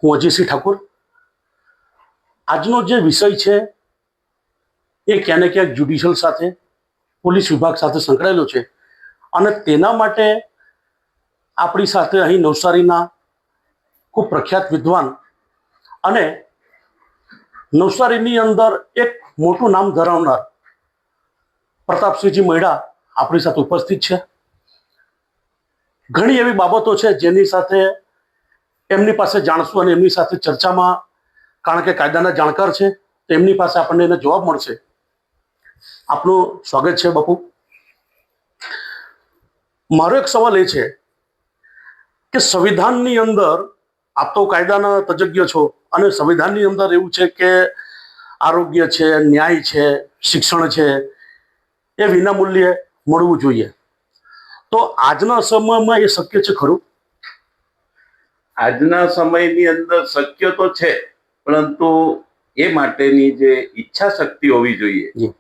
હું અજયસિંહ ઠાકુર. આજનો જે વિષય છે એ ક્યાંક ને ક્યાંક જ્યુડિશિયલ સાથે, પોલીસ વિભાગ સાથે સંકળાયેલો છે અને તેના માટે આપણી સાથે અહીં નવસારીના ખૂબ પ્રખ્યાત વિદ્વાન અને નવસારીની અંદર એક મોટું નામ ધરાવનાર પ્રતાપસિંહજી મૈડા આપણી સાથે ઉપસ્થિત છે. ઘણી એવી બાબતો છે જેની સાથે એમની પાસે જાણશું અને એમની સાથે ચર્ચામાં, કારણ કે કાયદાના જાણકાર છે તો એમની પાસે આપણને એને જવાબ મળશે. આપનું સ્વાગત છે બાપુ. મારો એક સવાલ એ છે કે સંવિધાનની અંદર, આપ તો કાયદાના તજજ્ઞ છો, અને સંવિધાનની અંદર એવું છે કે આરોગ્ય છે, ન્યાય છે, શિક્ષણ છે, એ વિનામૂલ્યે મળવું જોઈએ. તો આજના સમયમાં એ શક્ય છે ખરું? આજના સમયની અંદર શક્ય તો છે, પરંતુ એ માટેની જે ઈચ્છા શક્તિ હોવી જોઈએ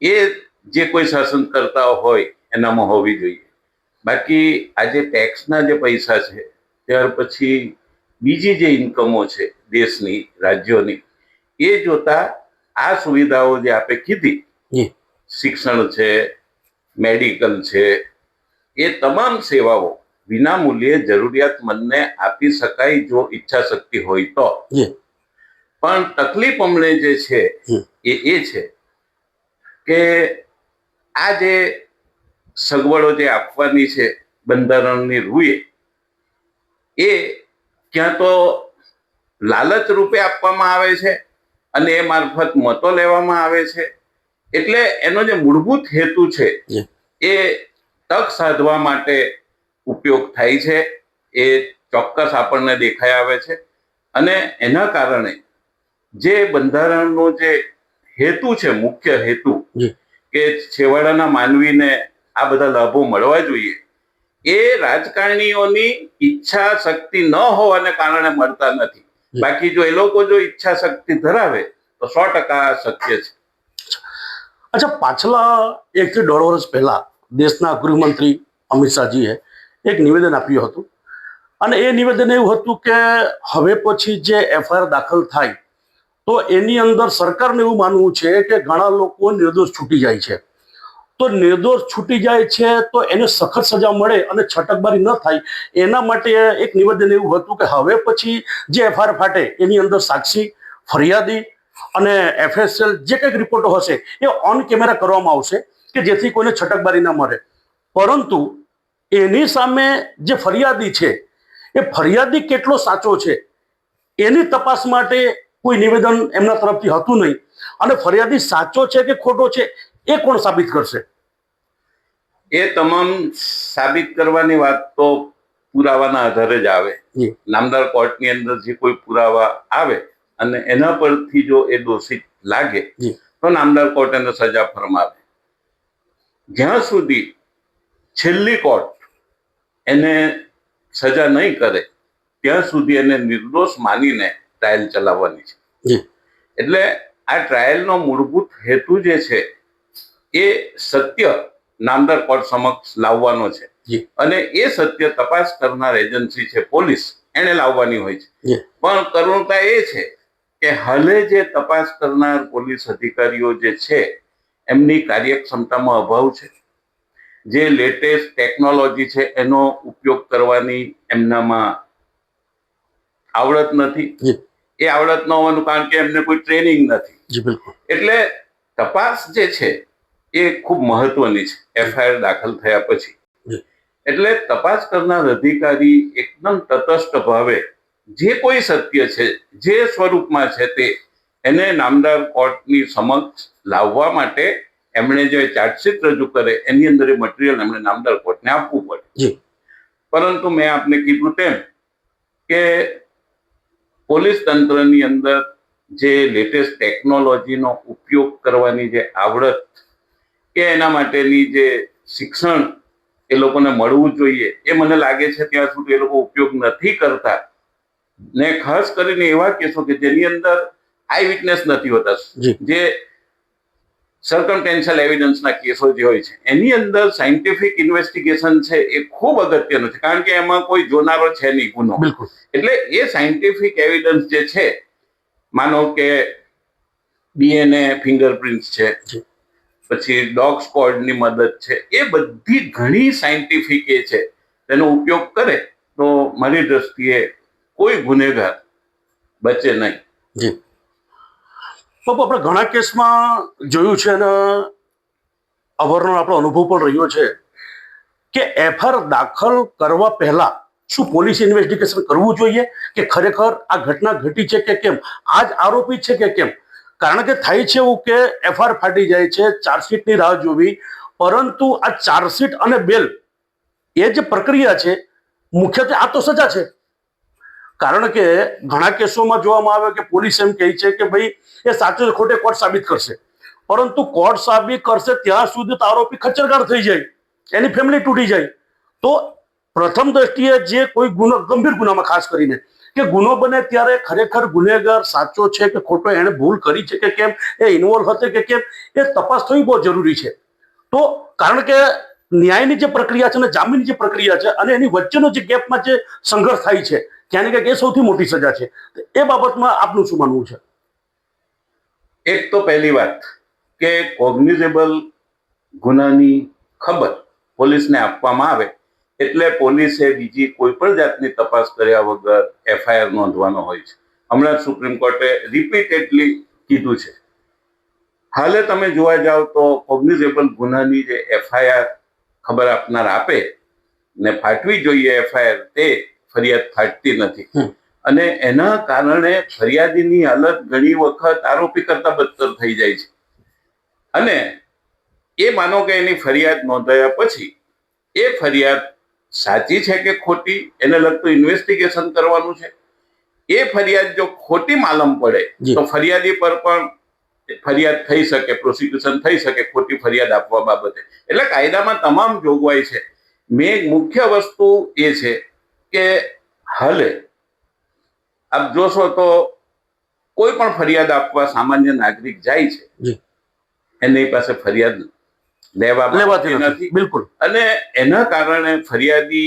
એ જે કોઈ શાસન કરતા હોય એનામાં હોવી જોઈએ. બાકી આજે ટેક્સના જે પૈસા છે, ત્યાર પછી બીજી જે ઇન્કમો છે દેશની, રાજ્યોની, એ જોતા આ સુવિધાઓ જે આપે કીધી, શિક્ષણ છે, મેડિકલ છે, એ તમામ સેવાઓ વિના મૂલ્યે જરૂરિયાતમંદને આપી શકાય જો ઈચ્છા શક્તિ હોય તો. પણ તકલીફ અમને જે છે એ છે કે આ જે સગવડો જે આપવાની છે બંધારણની રૂએ, એ ક્યાં તો લાલચ રૂપે આપવામાં આવે છે અને એ મારફત મતો લેવામાં આવે છે. એટલે એનો જે મૂળભૂત હેતુ છે એ તક સાધવા માટે ઉપયોગ થાય છે, એ ચોક્કસ આપણને દેખાઈ આવે છે. અને એના કારણે જે બંધારણનો જે હેતુ છે, મુખ્ય હેતુ કે છેવાડાના માનવીને આ બધા લાભો મળવા જોઈએ, એ રાજકારણીઓની ઈચ્છા શક્તિ ન હોવાને કારણે મળતા નથી. બાકી જો એ લોકો જો ઈચ્છા શક્તિ ધરાવે તો 100% શક્ય છે. અચ્છા, પાછલા 1 થી 1.5 વર્ષ પહેલા દેશના ગૃહમંત્રી અમિત શાહજીએ એક નિવેદન આપ્યું હતું અને એ નિવેદન એવું હતું કે હવે પછી જે એફઆઈઆર દાખલ થાય તો એની અંદર સરકારને એવું માનવું છે કે ઘણા લોકો નિર્દોષ છૂટી જાય છે, તો નિર્દોષ છૂટી જાય છે તો એને સખત સજા મળે અને છટકબારી ન થાય, એના માટે એક નિવેદન એવું હતું કે હવે પછી જે એફઆઈઆર ફાટે એની અંદર સાક્ષી, ફરિયાદી અને એફએસએલ જે કંઈક રિપોર્ટો હશે એ ઓન કેમેરા કરવામાં આવશે કે જેથી કોઈને છટકબારી ના મળે. પરંતુ એની સામે જે ફરિયાદી છે એ ફરિયાદી કેટલો સાચો છે એની તપાસ માટે કોઈ નિવેદન એમના તરફથી હતું નહીં, અને ફરિયાદી સાચો છે કે ખોટો છે એ કોણ સાબિત કરશે? એ તમામ સાબિત કરવાની વાત તો પુરાવાના આધારે જ આવે. નામદાર કોર્ટની અંદર જે કોઈ પુરાવા આવે અને એના પરથી જો એ દોષિત લાગે તો નામદાર કોર્ટ એને સજા ફરમાવે. જ્યાં સુધી છેલ્લી કોર્ટ એને સજા નહીં કરે ત્યાં સુધી એને નિર્દોષ માનીને ટ્રાયલ ચલાવવાની છે. એટલે આ ટ્રાયલનો મૂળભૂત હેતુ જે છે એ સત્ય નામદાર કોર્ટ સમક્ષ લાવવાનો છે, અને એ સત્ય તપાસ કરનાર એજન્સી છે પોલીસ, એને લાવવાની હોય છે. પણ કરુણતા એ છે કે હાલે જે તપાસ કરનાર પોલીસ અધિકારીઓ જે છે એમની કાર્યક્ષમતામાં અભાવ છે. જે લેટેસ્ટ ટેકનોલોજી છે એનો ઉપયોગ કરવાની એમનામાં આવડત નથી. એ આવડત ન હોવાનું કારણ કે એમને કોઈ ટ્રેનિંગ નથી. એટલે તપાસ જે છે એ ખૂબ મહત્વની છે એફઆઈઆર દાખલ થયા પછી. એટલે તપાસ કરનાર અધિકારી એકદમ તટસ્થ ભાવે જે કોઈ સત્ય છે, જે સ્વરૂપમાં છે તે એને નામદાર કોર્ટની સમક્ષ લાવવા માટે એમણે જે ચાર્જશીટ રજૂ કરે એની અંદર એ મટીરિયલ એમણે નામદાર કોર્ટને આપવું પડે. પરંતુ મેં આપને કીધું તેમ કે પોલીસ તંત્રની અંદર જે લેટેસ્ટ ટેકનોલોજીનો ઉપયોગ કરવાની જે આવડત કે એના માટેની જે શિક્ષણ એ લોકોને મળવું જોઈએ, એ મને લાગે છે ત્યાં સુધી એ લોકો ઉપયોગ નથી કરતા. ને ખાસ કરીને એવા કેસો કે જેની અંદર આઈ વિટનેસ નથી હોતા, જે સર્કમટેન્શિયલ એવિડન્સના કેસો જે હોય છે એની અંદર સાયન્ટિફિક ઇન્વેસ્ટિગેશન છે એ ખૂબ અગત્યનું છે, કારણ કે એમાં કોઈ જોનારો છે નહીં ગુનો. બિલકુલ. એટલે એ સાયન્ટિફિક એવિડન્સ જે છે, માનો કે ડીએનએ ફિંગરપ્રિન્ટ છે, પછી ડોગ સ્ક્વોડની મદદ છે, એ બધી ઘણી સાયન્ટિફિક એ છે, તેનો ઉપયોગ કરે તો મારી દ્રષ્ટિએ કોઈ ગુનેગાર બચે નહીં. જી બાપુ, આપણે ઘણા કેસમાં જોયું છે અને અવારનવાર આપણો અનુભવ પણ રહ્યો છે કે એફઆઈઆર દાખલ કરવા પહેલા શું પોલીસ ઇન્વેસ્ટિગેશન કરવું જોઈએ કે ખરેખર આ ઘટના ઘટી છે કે કેમ, આ જ આરોપી છે કે કેમ? કારણ કે થાય છે એવું કે એફઆઈઆર ફાટી જાય છે, ચાર્જશીટની રાહ જોવી, પરંતુ આ ચાર્જશીટ અને બેલ એ જે પ્રક્રિયા છે મુખ્યત્વે આ તો સજા છે. કારણ કે ઘણા કેસોમાં જોવામાં આવે કે પોલીસ એમ કહે છે કે ભાઈ એ સાચું છે ખોટે કોર્ટ સાબિત કરશે, પરંતુ કોર્ટ સાબિત કરશે ત્યાં સુધી તો આરોપી ખચ્ચરગાળ થઈ જાય, એની ફેમિલી તૂટી જાય. તો પ્રથમ દ્રષ્ટિએ જે કોઈ ગુનો, ગંભીર ગુનામાં ખાસ કરીને કે ગુનો બને ત્યારે ખરેખર ગુનેગાર સાચો છે કે ખોટો, એણે ભૂલ કરી છે કે કેમ, એ ઇન્વોલ્વ હતો કે કેમ, એ તપાસ થવી બહુ જરૂરી છે. તો કારણ કે ન્યાયની જે પ્રક્રિયા છે અને જામીનની જે પ્રક્રિયા છે અને એની વચ્ચેનો જે ગેપમાં જે સંઘર્ષ થાય છે, ક્યાંને ક્યાંક એ સૌથી મોટી સજા છે. એ બાબતમાં આપનું શું માનવું છે? એક તો પહેલી વાત કે કોગ્નિઝેબલ ગુનાની ખબર પોલીસને આપવામાં આવે એટલે પોલીસે બીજી કોઈ પણ જાતની તપાસ કર્યા વગર એફઆઈઆર નોંધવાનો હોય છે. હમણાં સુપ્રીમ કોર્ટે રિપીટેડલી કીધું છે. હાલે તમે જોવા જાવ તો કોગ્નિઝેબલ ગુનાની જે એફઆઈઆર ખબર આપનાર આપે ને ફાટવી જોઈએ એફઆઈઆર, તે ફરિયાદ ફાટતી નથી. અને એના કારણે ફરિયાદીની હાલત ઘણી વખત આરોપી કરતા બદતર થઈ જાય છે. અને એ માનો કે એની ફરિયાદ નોંધાયા પછી એ ફરિયાદ સાચી છે કે ખોટી, એને લગતું ઇન્વેસ્ટિગેશન કરવાનું છે. એ ફરિયાદ જો ખોટી માલમ પડે તો ફરિયાદી પર પણ ફરિયાદ થઈ શકે, પ્રોસિક્યુશન થઈ શકે ખોટી ફરિયાદ આપવા બાબતે. એટલે કાયદામાં તમામ જોગવાઈ છે. મેં મુખ્ય વસ્તુ એ છે કે હાલે આપ જોશો તો કોઈ પણ ફરિયાદ આપવા સામાન્ય નાગરિક જાય છે, એની પાસે ફરિયાદ લેવાતી નથી. બિલકુલ. અને એના કારણે ફરિયાદી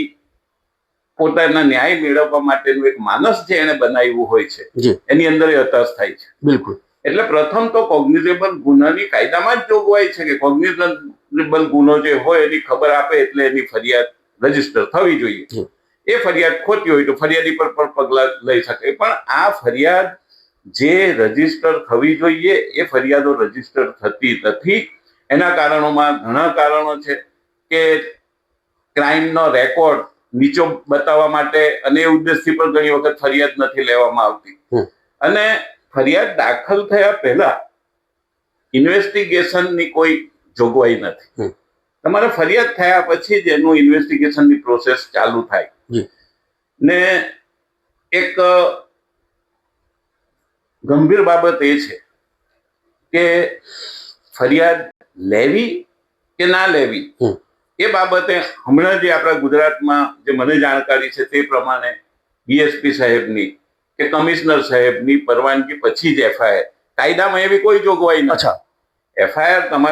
પોતાના ન્યાય મેળવવા માટેનું એક માનસ જે એને બનાવ્યું હોય છે એની અંદર એ હતાશ થાય છે. બિલકુલ. એટલે પ્રથમ તો કોગ્નિઝેબલ ગુનાની કાયદામાં જ જોગવાઈ છે કે કોગ્નિઝેબલ ગુનો જે હોય એની ખબર આપે એટલે એની ફરિયાદ રજીસ્ટર થવી જોઈએ. એ ફરિયાદ ખોટી હોય તો ફરિયાદી પર પણ પગલાં લઈ શકે. પણ આ ફરિયાદ જે રજીસ્ટર થવી જોઈએ એ ફરિયાદો રજીસ્ટર થતી નથી. એના કારણોમાં ઘણા કારણો છે કે ક્રાઇમનો રેકોર્ડ નીચો બતાવવા માટે અને એ ઉદ્દેશથી પણ ઘણી વખત ફરિયાદ નથી લેવામાં આવતી. અને ફરિયાદ દાખલ થયા પહેલા ઇન્વેસ્ટિગેશનની કોઈ જોગવાઈ નથી. તમારે ફરિયાદ થયા પછી જ એનું ઇન્વેસ્ટિગેશનની પ્રોસેસ ચાલુ થાય. ને એક ગંભીર બાબત એ છે કે ફરિયાદ લેવી કે ના લેવી એ બાબતે હમણાં જે આપણા ગુજરાતમાં જે મને જાણકારી છે તે પ્રમાણે ડીએસપી સાહેબની કે કમિશનર સાહેબની પરવાનગી પછી જ એફઆઈઆર, કાયદામાં એવી કોઈ જોગવાઈ નથી. એફઆઈઆર તમારે